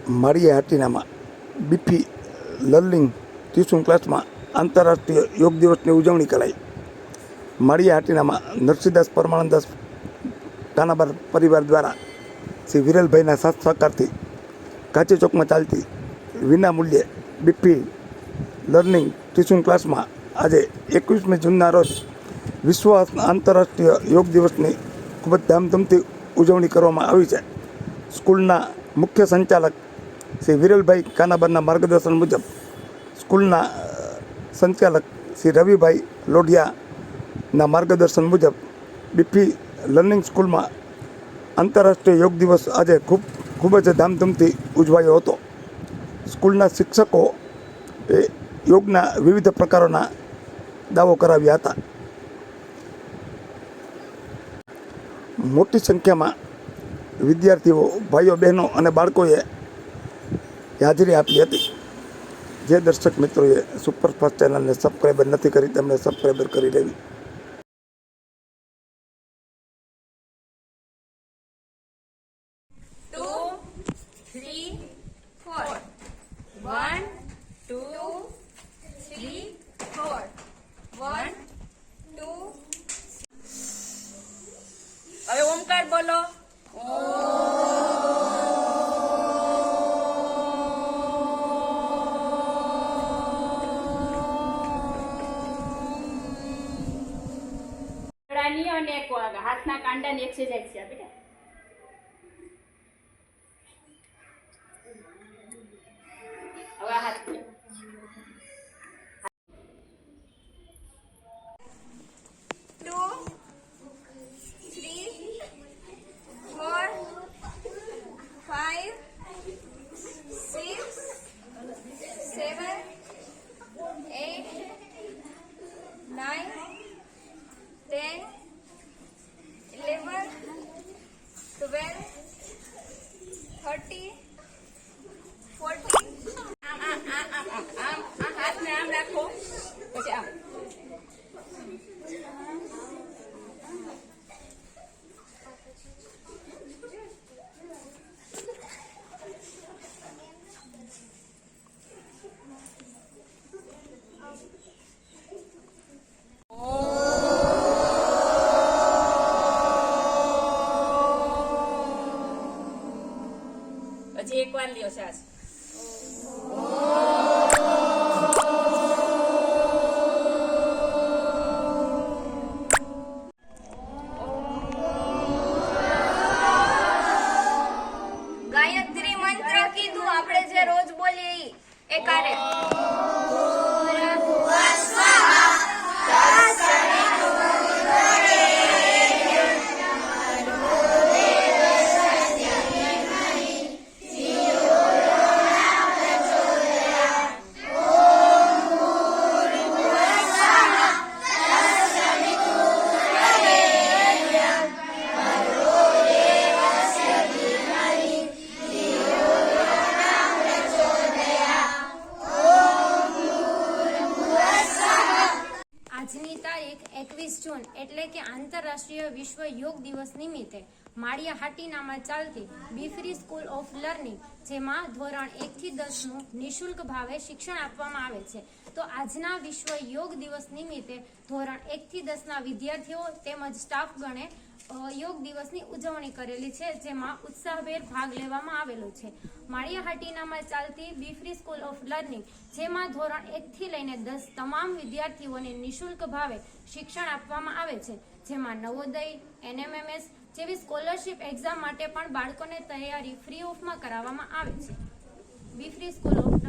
માળિયા હાટીનામાં BP learning tuition ક્લાસમાં આંતરરાષ્ટ્રીય યોગ દિવસની ઉજવણી કરાઈ. માળિયા હાટીનામાં નરસિંહદાસ પરમાનંદદાસ કાનાબાર પરિવાર દ્વારા શ્રી વિરલભાઈના સાથ સહકારથી કાચી ચોકમાં ચાલતી વિના મૂલ્યે બીપી લર્નિંગ ટ્યુશન ક્લાસમાં આજે 21મી જૂનના રોજ વિશ્વ આંતરરાષ્ટ્રીય યોગ દિવસની ખૂબ જ ધામધૂમથી ઉજવણી કરવામાં આવી છે. સ્કૂલના મુખ્ય સંચાલક શ્રી વિરલભાઈ કાનાબારના માર્ગદર્શન મુજબ સ્કૂલના સંચાલક શ્રી રવિભાઈ લોઢિયાના માર્ગદર્શન મુજબ બીપી લર્નિંગ સ્કૂલમાં આંતરરાષ્ટ્રીય યોગ દિવસ આજે ખૂબ જ ધામધૂમથી ઉજવાયો હતો. સ્કૂલના શિક્ષકો એ યોગના વિવિધ પ્રકારોના દાવો કરાવ્યા હતા. મોટી સંખ્યામાં વિદ્યાર્થીઓ, ભાઈઓ, બહેનો અને બાળકોએ હાજરી આપી હતી. જે દર્શક મિત્રોએ સુપરફાસ્ટ ચેનલને સબસ્ક્રાઈબર નથી કરી તેમણે સબસ્ક્રાઈબર કરી લેવી. હવે ઓમકાર બોલો. અને હાથના કાંડાની એક્સરસાઇઝ છે બેટા. હવે હાથ 30, 40. આમ હાથને આમ રાખો, પછી આમ. પછી એક વાર લ્યો શ્વાસ. ગાયત્રી મંત્ર કીધું આપણે જે રોજ બોલીએ એ કારે. આજની તારીખ 21 જૂન એટલે કે આંતરરાષ્ટ્રીય વિશ્વ યોગ દિવસ નિમિત્તે માળિયા હાટીનામાં ચાલતી બી ફ્રી સ્કૂલ ઓફ લર્નિંગ, જેમાં ધોરણ 1 થી 10 નું નિઃશુલ્ક ભાવે શિક્ષણ આપવામાં આવે છે. તો આજના વિશ્વ યોગ દિવસ નિમિત્તે ધોરણ 1 થી 10 ના વિદ્યાર્થીઓ તેમજ સ્ટાફગણે યોગ દિવસની ઉજવણી કરેલી છે, જેમાં ઉત્સાહભેર ભાગ લેવામાં આવેલો છે. માળિયા હાટીનામાં ચાલતી બી ફ્રી સ્કૂલ ઓફ લર્નિંગ, જેમાં ધોરણ 1 થી લઈને 10 તમામ વિદ્યાર્થીઓને નિઃશુલ્ક ભાવે શિક્ષણ આપવામાં આવે છે, જેમાં નવોદય, NMMS જેવી સ્કોલરશિપ એક્ઝામ માટે પણ બાળકોને તૈયારી ફ્રી ઓફમાં કરાવવામાં આવે છે. બી ફ્રી સ્કૂલ ઓફ